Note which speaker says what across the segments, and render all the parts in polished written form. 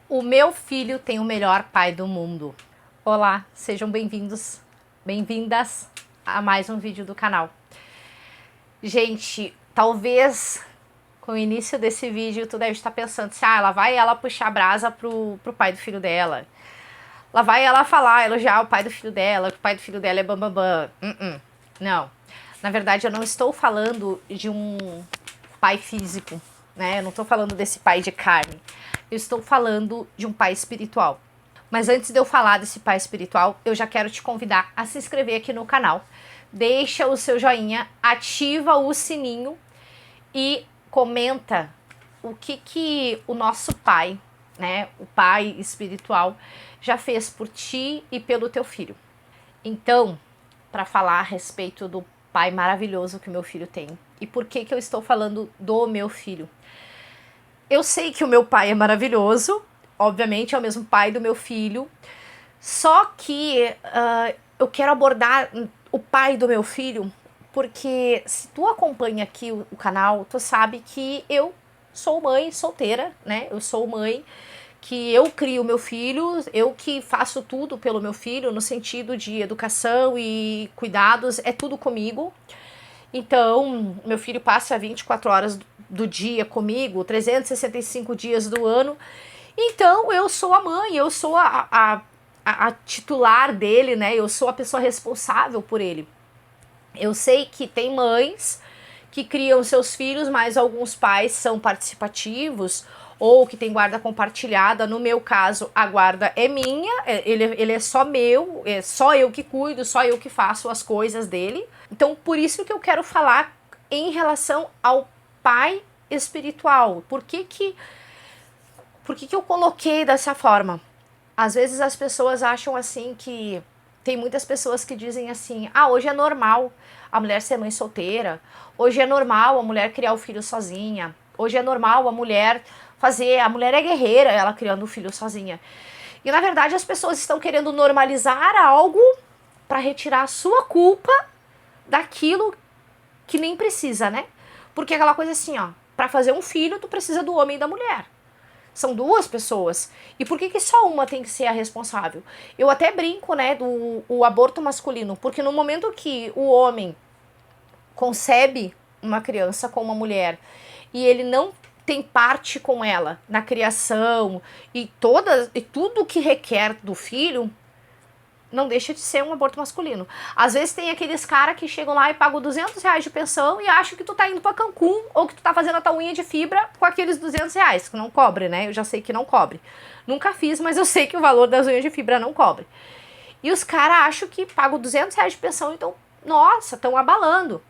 Speaker 1: O meu filho tem o melhor pai do mundo. Olá, sejam bem-vindos, bem-vindas a mais um vídeo do canal. Gente, talvez com o início desse vídeo tu deve estar pensando assim, lá vai ela puxar a brasa pro pai do filho dela. Lá vai ela falar, elogiar o pai do filho dela, que o pai do filho dela é bambambam. Não, na verdade eu não estou falando de um pai físico, né? Eu não estou falando desse pai de carne. Eu estou falando de um pai espiritual. Mas antes de eu falar desse pai espiritual, eu já quero te convidar a se inscrever aqui no canal. Deixa o seu joinha, ativa o sininho e comenta o que o nosso pai, né, o pai espiritual, já fez por ti e pelo teu filho. Então, para falar a respeito do pai maravilhoso que o meu filho tem e por que eu estou falando do meu filho. Eu sei que o meu pai é maravilhoso, obviamente é o mesmo pai do meu filho, só que eu quero abordar o pai do meu filho, porque se tu acompanha aqui o canal, tu sabe que eu sou mãe solteira, né? Eu sou mãe que eu crio meu filho, eu que faço tudo pelo meu filho, no sentido de educação e cuidados, é tudo comigo. Então, meu filho passa 24 horas do dia comigo, 365 dias do ano. Então, eu sou a mãe, eu sou a titular dele, né? Eu sou a pessoa responsável por ele. Eu sei que tem mães que criam seus filhos, mas alguns pais são participativos ou que tem guarda compartilhada. No meu caso, a guarda é minha, ele é só meu, é só eu que cuido, só eu que faço as coisas dele. Então, por isso que eu quero falar em relação ao pai espiritual. Por que eu coloquei dessa forma? Às vezes as pessoas acham assim que... Tem muitas pessoas que dizem assim, hoje é normal a mulher ser mãe solteira, hoje é normal a mulher criar o filho sozinha, hoje é normal a mulher é guerreira, ela criando o filho sozinha. E na verdade as pessoas estão querendo normalizar algo para retirar a sua culpa daquilo que nem precisa, né? Porque aquela coisa assim, para fazer um filho tu precisa do homem e da mulher. São duas pessoas. E por que só uma tem que ser a responsável? Eu até brinco, né, do aborto masculino, porque no momento que o homem concebe uma criança com uma mulher e ele não tem parte com ela na criação e tudo que requer do filho, não deixa de ser um aborto masculino. Às vezes tem aqueles caras que chegam lá e pagam R$200 de pensão e acham que tu tá indo pra Cancún ou que tu tá fazendo a tua unha de fibra com aqueles R$200, que não cobre, né? Eu já sei que não cobre. Nunca fiz, mas eu sei que o valor das unhas de fibra não cobre. E os caras acham que pagam R$200 de pensão, então, nossa, estão abalando.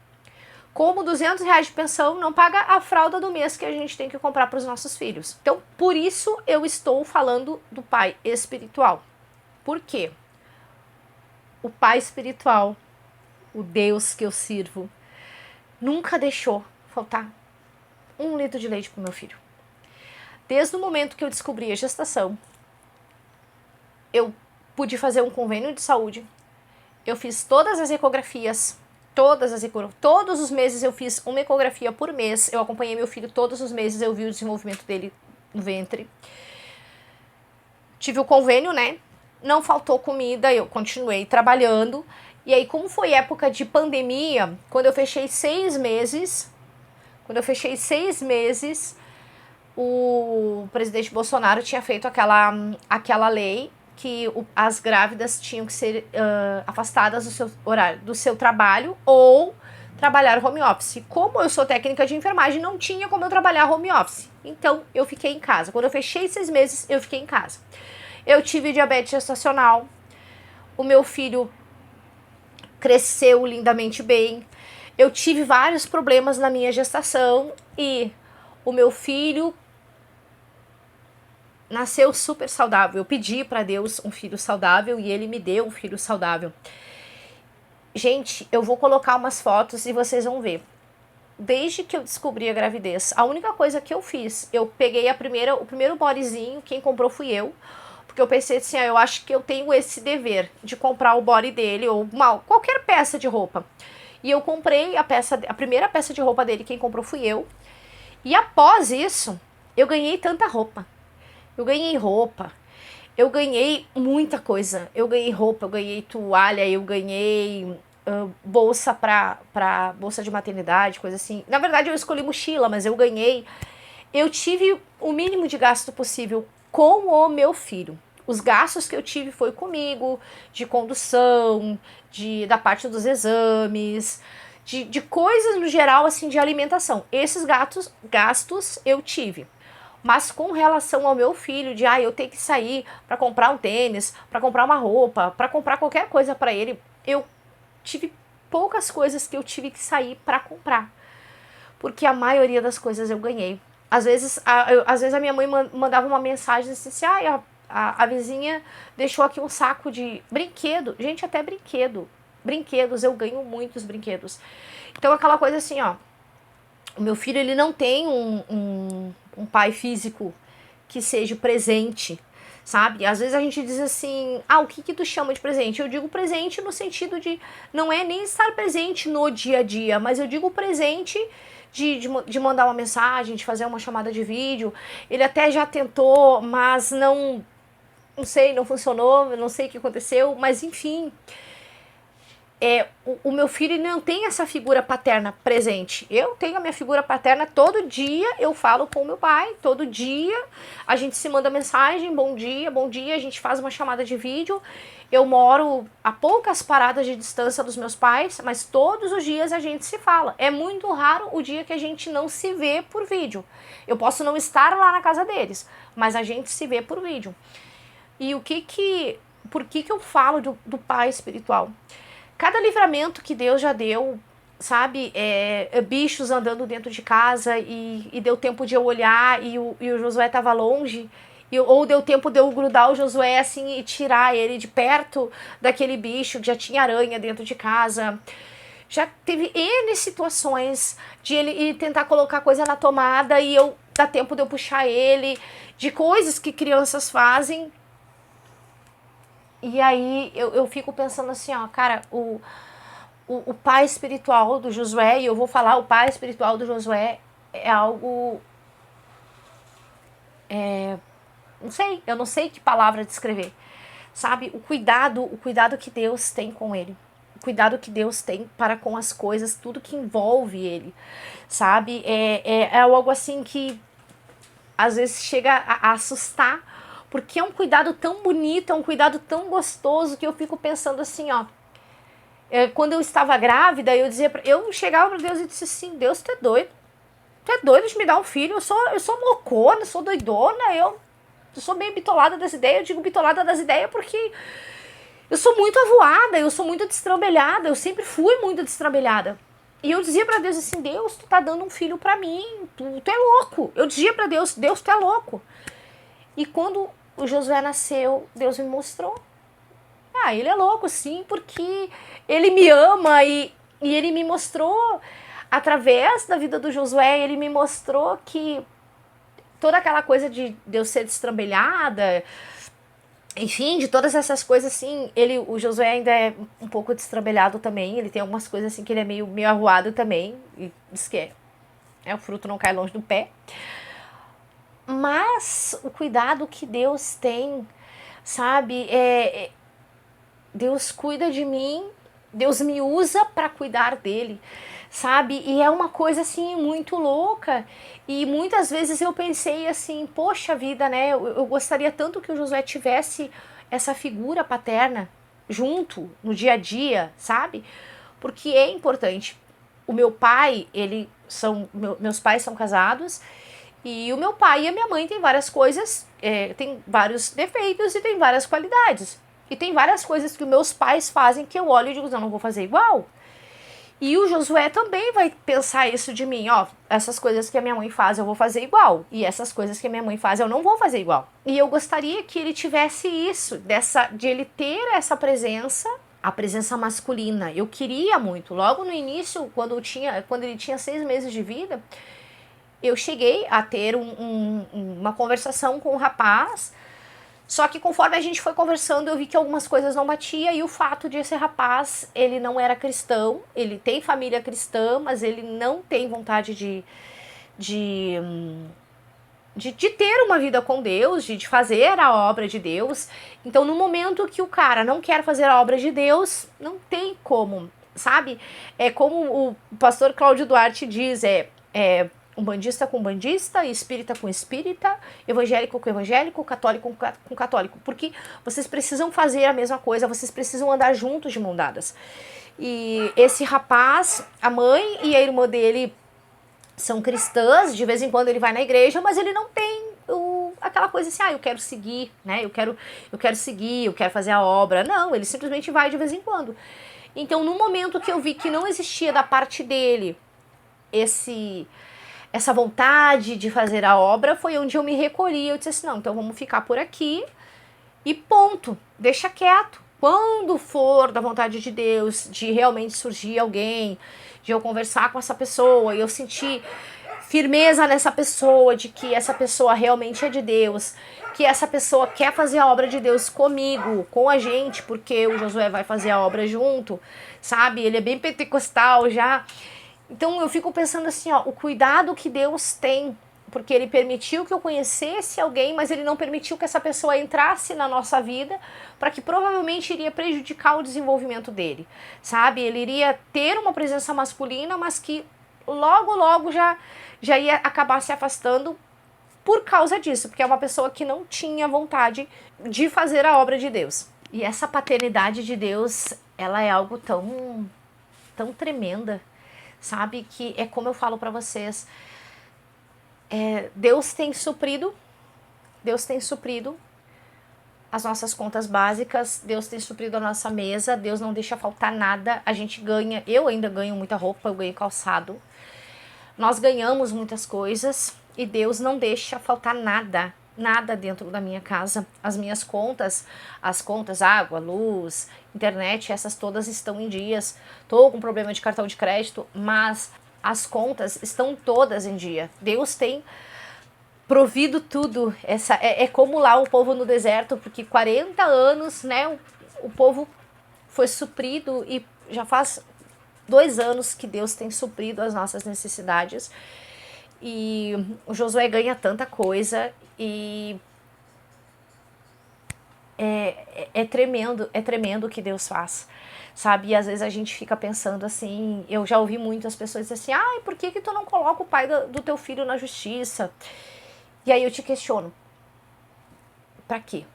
Speaker 1: Como R$200 de pensão não paga a fralda do mês que a gente tem que comprar para os nossos filhos. Então, por isso eu estou falando do pai espiritual. Por quê? O pai espiritual, o Deus que eu sirvo, nunca deixou faltar 1 litro de leite para o meu filho. Desde o momento que eu descobri a gestação, eu pude fazer um convênio de saúde, eu fiz todas as ecografias, todos os meses eu fiz uma ecografia por mês, eu acompanhei meu filho todos os meses, eu vi o desenvolvimento dele no ventre. Tive o convênio, né? Não faltou comida, eu continuei trabalhando. E aí, como foi época de pandemia, quando eu fechei 6 meses, o presidente Bolsonaro tinha feito aquela lei que as grávidas tinham que ser afastadas do seu horário, do seu trabalho ou trabalhar home office. Como eu sou técnica de enfermagem, não tinha como eu trabalhar home office. Então, eu fiquei em casa. Quando eu fechei 6 meses, eu fiquei em casa. Eu tive diabetes gestacional, o meu filho cresceu lindamente bem, eu tive vários problemas na minha gestação e o meu filho nasceu super saudável. Eu pedi para Deus um filho saudável e ele me deu um filho saudável. Gente, eu vou colocar umas fotos e vocês vão ver. Desde que eu descobri a gravidez, a única coisa que eu fiz, eu peguei o primeiro bodyzinho, quem comprou fui eu. Porque eu pensei assim, eu acho que eu tenho esse dever de comprar o body dele ou qualquer peça de roupa. E eu comprei a primeira peça de roupa dele, quem comprou fui eu. E após isso, eu ganhei tanta roupa. Eu ganhei roupa, eu ganhei muita coisa. Eu ganhei roupa, eu ganhei toalha, eu ganhei bolsa pra bolsa de maternidade, coisa assim. Na verdade, eu escolhi mochila, mas eu ganhei. Eu tive o mínimo de gasto possível com o meu filho. Os gastos que eu tive foi comigo, de condução, da parte dos exames, de coisas no geral, assim, de alimentação. Esses gastos eu tive. Mas com relação ao meu filho, de eu ter que sair para comprar um tênis, para comprar uma roupa, para comprar qualquer coisa para ele, eu tive poucas coisas que eu tive que sair para comprar. Porque a maioria das coisas eu ganhei. Às vezes a minha mãe mandava uma mensagem assim, a vizinha deixou aqui um saco de brinquedo. Gente, até brinquedo. Brinquedos, eu ganho muitos brinquedos. Então aquela coisa assim, ó. O meu filho, ele não tem um pai físico que seja presente, sabe? Às vezes a gente diz assim, o que tu chama de presente? Eu digo presente no sentido de, não é nem estar presente no dia a dia, mas eu digo presente de mandar uma mensagem, de fazer uma chamada de vídeo. Ele até já tentou, mas não sei, não funcionou, não sei o que aconteceu, mas enfim... o meu filho não tem essa figura paterna presente. Eu tenho a minha figura paterna todo dia, eu falo com o meu pai, todo dia a gente se manda mensagem, bom dia, a gente faz uma chamada de vídeo. Eu moro a poucas paradas de distância dos meus pais, mas todos os dias a gente se fala. É muito raro o dia que a gente não se vê por vídeo. Eu posso não estar lá na casa deles, mas a gente se vê por vídeo. E por que eu falo do pai espiritual? Cada livramento que Deus já deu, sabe, bichos andando dentro de casa e deu tempo de eu olhar e o Josué estava longe, ou deu tempo de eu grudar o Josué assim e tirar ele de perto daquele bicho, que já tinha aranha dentro de casa. Já teve N situações de ele tentar colocar coisa na tomada e dá tempo de eu puxar ele, de coisas que crianças fazem. E aí eu fico pensando assim, cara, o pai espiritual do Josué, e eu vou falar, o pai espiritual do Josué é algo... eu não sei que palavra descrever, sabe? O cuidado que Deus tem com ele. O cuidado que Deus tem para com as coisas, tudo que envolve ele, sabe? É algo assim que às vezes chega a assustar, porque é um cuidado tão bonito, é um cuidado tão gostoso, que eu fico pensando assim, quando eu estava grávida, eu chegava para Deus e disse assim, Deus, tu é doido de me dar um filho, eu sou loucona, eu sou doidona, eu sou meio bitolada das ideias. Eu digo bitolada das ideias porque eu sou muito avoada, eu sou muito destrambelhada, eu sempre fui muito destrambelhada. E eu dizia para Deus assim, Deus, tu tá dando um filho para mim, tu é louco. Eu dizia para Deus, tu é louco. E quando o Josué nasceu, Deus me mostrou. Ele é louco, sim, porque ele me ama e ele me mostrou, através da vida do Josué, ele me mostrou que toda aquela coisa de eu ser destrambelhada, enfim, de todas essas coisas, assim, o Josué ainda é um pouco destrambelhado também, ele tem algumas coisas assim que ele é meio arruado também, e diz que o fruto não cai longe do pé. Mas o cuidado que Deus tem, sabe, Deus cuida de mim, Deus me usa para cuidar dele, sabe? E é uma coisa assim muito louca. E muitas vezes eu pensei assim, poxa vida, né? Eu gostaria tanto que o Josué tivesse essa figura paterna junto no dia a dia, sabe? Porque é importante. O meu pai, meus pais são casados. E o meu pai e a minha mãe têm várias coisas, tem vários defeitos e tem várias qualidades. E tem várias coisas que os meus pais fazem que eu olho e digo, não vou fazer igual. E o Josué também vai pensar isso de mim, essas coisas que a minha mãe faz eu vou fazer igual. E essas coisas que a minha mãe faz eu não vou fazer igual. E eu gostaria que ele tivesse isso, de ele ter essa presença, a presença masculina. Eu queria muito. Logo no início, quando ele tinha 6 meses de vida, eu cheguei a ter uma conversação com o rapaz, só que conforme a gente foi conversando, eu vi que algumas coisas não batiam, e o fato de esse rapaz, ele não era cristão, ele tem família cristã, mas ele não tem vontade de de ter uma vida com Deus, de fazer a obra de Deus. Então, no momento que o cara não quer fazer a obra de Deus, não tem como, sabe? É como o pastor Cláudio Duarte diz, um bandista com bandista, espírita com espírita, evangélico com evangélico, católico com católico. Porque vocês precisam fazer a mesma coisa, vocês precisam andar juntos de mão dadas. E esse rapaz, a mãe e a irmã dele são cristãs, de vez em quando ele vai na igreja, mas ele não tem aquela coisa assim, eu quero seguir, né? Eu quero seguir, eu quero fazer a obra. Não, ele simplesmente vai de vez em quando. Então, no momento que eu vi que não existia da parte dele essa vontade de fazer a obra, foi onde eu me recolhi. Eu disse assim, não, então vamos ficar por aqui e ponto, deixa quieto. Quando for da vontade de Deus, de realmente surgir alguém, de eu conversar com essa pessoa e eu sentir firmeza nessa pessoa, de que essa pessoa realmente é de Deus, que essa pessoa quer fazer a obra de Deus comigo, com a gente, porque o Josué vai fazer a obra junto, sabe? Ele é bem pentecostal já. Então eu fico pensando assim, o cuidado que Deus tem, porque ele permitiu que eu conhecesse alguém, mas ele não permitiu que essa pessoa entrasse na nossa vida, para que provavelmente iria prejudicar o desenvolvimento dele, sabe? Ele iria ter uma presença masculina, mas que logo já ia acabar se afastando por causa disso, porque é uma pessoa que não tinha vontade de fazer a obra de Deus. E essa paternidade de Deus, ela é algo tão tremenda, sabe? Que é como eu falo para vocês, Deus tem suprido as nossas contas básicas, Deus tem suprido a nossa mesa, Deus não deixa faltar nada, a gente ganha, eu ainda ganho muita roupa, eu ganho calçado, nós ganhamos muitas coisas e Deus não deixa faltar nada dentro da minha casa. As minhas contas, as contas água, luz, internet, essas todas estão em dias. Tô com problema de cartão de crédito, mas as contas estão todas em dia. Deus tem provido tudo. É como lá o povo no deserto, porque 40 anos, né, o povo foi suprido e já faz 2 anos que Deus tem suprido as nossas necessidades. E o Josué ganha tanta coisa e é tremendo o que Deus faz, sabe? E às vezes a gente fica pensando assim, eu já ouvi muitas pessoas dizer assim, por que tu não coloca o pai do teu filho na justiça? E aí eu te questiono, pra quê?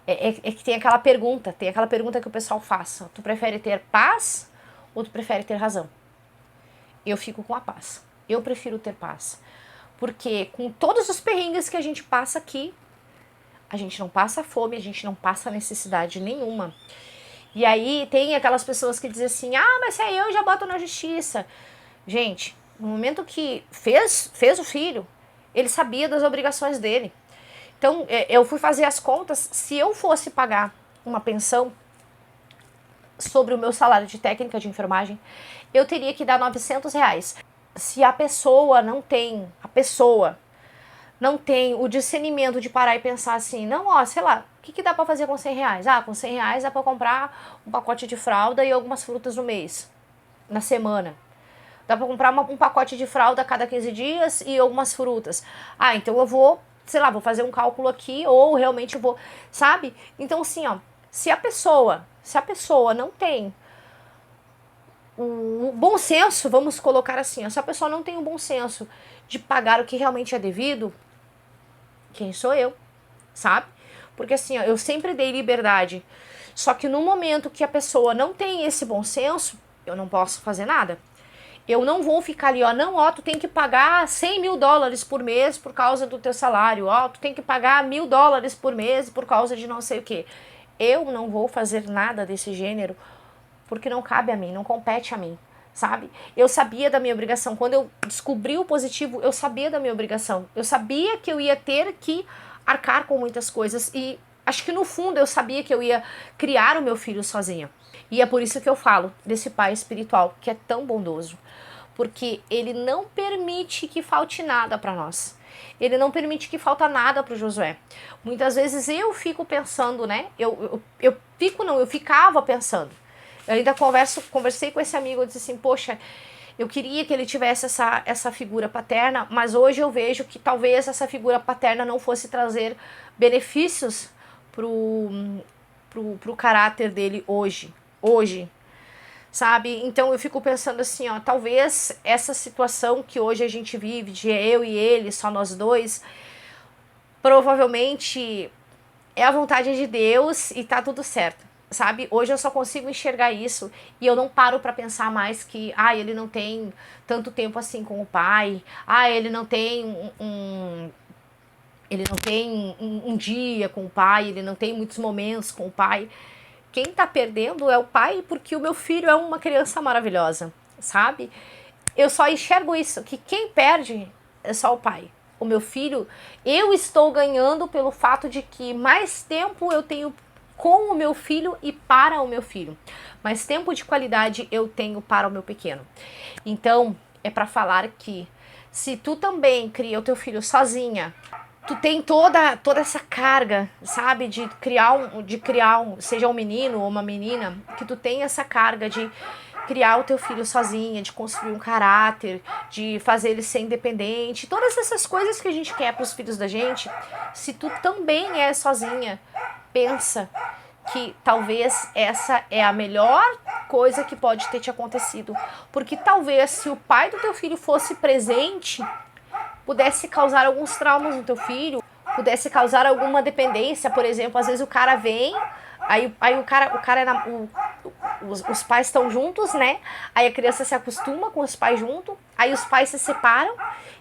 Speaker 1: Que tem aquela pergunta que o pessoal faz, tu prefere ter paz ou tu prefere ter razão? Eu fico com a paz, eu prefiro ter paz, porque com todos os perrengues que a gente passa aqui, a gente não passa fome, a gente não passa necessidade nenhuma. E aí tem aquelas pessoas que dizem assim, mas se é eu já boto na justiça. Gente, no momento que fez o filho, ele sabia das obrigações dele. Então, eu fui fazer as contas, se eu fosse pagar uma pensão sobre o meu salário de técnica de enfermagem, eu teria que dar R$900. Se a pessoa não tem o discernimento de parar e pensar assim, não, sei lá, o que dá pra fazer com R$100? Com R$100 dá pra comprar um pacote de fralda e algumas frutas no mês, na semana. Dá pra comprar um pacote de fralda a cada 15 dias e algumas frutas. Então eu vou, sei lá, vou fazer um cálculo aqui ou realmente eu vou, sabe? Então assim, se a pessoa não tem o bom senso, vamos colocar assim, se a pessoa não tem o bom senso de pagar o que realmente é devido, quem sou eu, sabe? Porque assim, eu sempre dei liberdade, só que no momento que a pessoa não tem esse bom senso, eu não posso fazer nada. Eu não vou ficar ali, tu tem que pagar $100 mil por mês por causa do teu salário, tu tem que pagar $1.000 por mês por causa de não sei o que. Eu não vou fazer nada desse gênero, porque não cabe a mim, não compete a mim, sabe? Eu sabia da minha obrigação, quando eu descobri o positivo, eu sabia da minha obrigação, eu sabia que eu ia ter que arcar com muitas coisas e acho que no fundo eu sabia que eu ia criar o meu filho sozinha. E é por isso que eu falo desse pai espiritual, que é tão bondoso, porque ele não permite que falte nada para nós. Ele não permite que falta nada para o Josué. Muitas vezes eu fico pensando, né? Eu ficava pensando. Eu ainda conversei com esse amigo, eu disse assim, poxa, Eu queria que ele tivesse essa figura paterna, mas hoje eu vejo que talvez essa figura paterna não fosse trazer benefícios pro caráter dele hoje, sabe? Então eu fico pensando assim, ó, talvez essa situação que hoje a gente vive, de eu e ele, só nós dois, provavelmente é a vontade de Deus e tá tudo certo, sabe? Hoje eu só consigo enxergar isso e eu não paro pra pensar mais que, ele não tem tanto tempo assim com o pai, ele não tem um dia com o pai, ele não tem muitos momentos com o pai. Quem tá perdendo é o pai, porque o meu filho é uma criança maravilhosa, sabe? Eu só enxergo isso, que quem perde é só o pai. O meu filho, eu estou ganhando pelo fato de que mais tempo eu tenho com o meu filho e para o meu filho. Mais tempo de qualidade eu tenho para o meu pequeno. Então, é para falar que se tu também cria o teu filho sozinha, tu tem toda essa carga, sabe, de criar seja um menino ou uma menina, que tu tem essa carga de criar o teu filho sozinha, de construir um caráter, de fazer ele ser independente, todas essas coisas que a gente quer para os filhos da gente. Se tu também é sozinha, pensa que talvez essa é a melhor coisa que pode ter te acontecido, porque talvez se o pai do teu filho fosse presente, pudesse causar alguns traumas no teu filho, pudesse causar alguma dependência. Por exemplo, às vezes o cara vem, aí o cara os pais estão juntos, né? Aí a criança se acostuma com os pais junto, aí os pais se separam,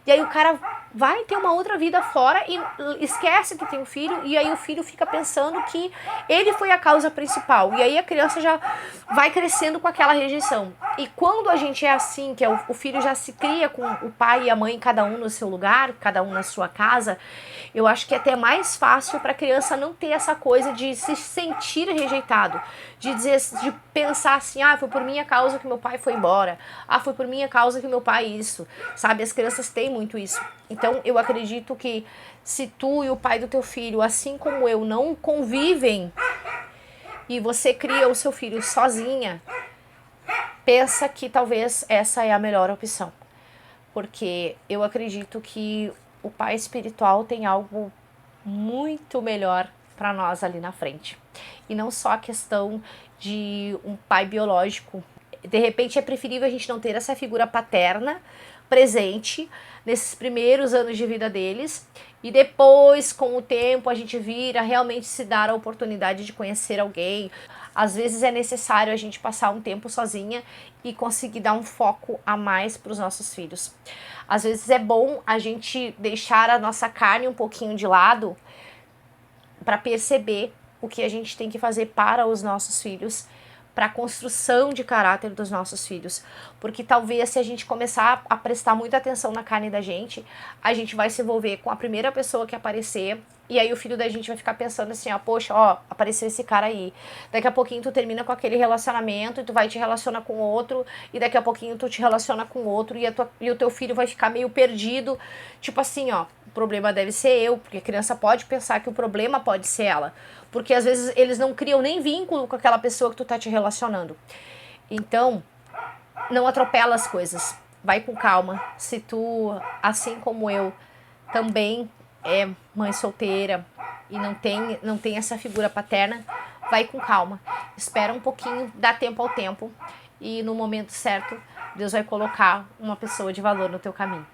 Speaker 1: e aí o cara vai ter uma outra vida fora e esquece que tem um filho, e aí o filho fica pensando que ele foi a causa principal, e aí a criança já vai crescendo com aquela rejeição. E quando a gente é assim, que é o filho já se cria com o pai e a mãe, cada um no seu lugar, cada um na sua casa, eu acho que é até mais fácil para a criança não ter essa coisa de se sentir rejeitado, de pensar assim, foi por minha causa que meu pai foi embora, foi por minha causa que meu pai isso, sabe? As crianças têm muito isso. Então eu acredito que se tu e o pai do teu filho, assim como eu, não convivem e você cria o seu filho sozinha, pensa que talvez essa é a melhor opção. Porque eu acredito que o pai espiritual tem algo muito melhor para nós ali na frente. E não só a questão de um pai biológico. De repente é preferível a gente não ter essa figura paterna presente nesses primeiros anos de vida deles, e depois, com o tempo, a gente vira realmente se dar a oportunidade de conhecer alguém. Às vezes é necessário a gente passar um tempo sozinha e conseguir dar um foco a mais para os nossos filhos. Às vezes é bom a gente deixar a nossa carne um pouquinho de lado para perceber o que a gente tem que fazer para os nossos filhos, para a construção de caráter dos nossos filhos. Porque talvez se a gente começar a prestar muita atenção na carne da gente, a gente vai se envolver com a primeira pessoa que aparecer, e aí o filho da gente vai ficar pensando assim, poxa, apareceu esse cara aí. Daqui a pouquinho tu termina com aquele relacionamento e tu vai te relacionar com outro, e daqui a pouquinho tu te relaciona com outro, e o teu filho vai ficar meio perdido, tipo assim, o problema deve ser eu, porque a criança pode pensar que o problema pode ser ela, porque às vezes eles não criam nem vínculo com aquela pessoa que tu tá te relacionando. Então, não atropela as coisas, vai com calma. Se tu, assim como eu, também é mãe solteira e não tem essa figura paterna, vai com calma, espera um pouquinho, dá tempo ao tempo, e no momento certo Deus vai colocar uma pessoa de valor no teu caminho.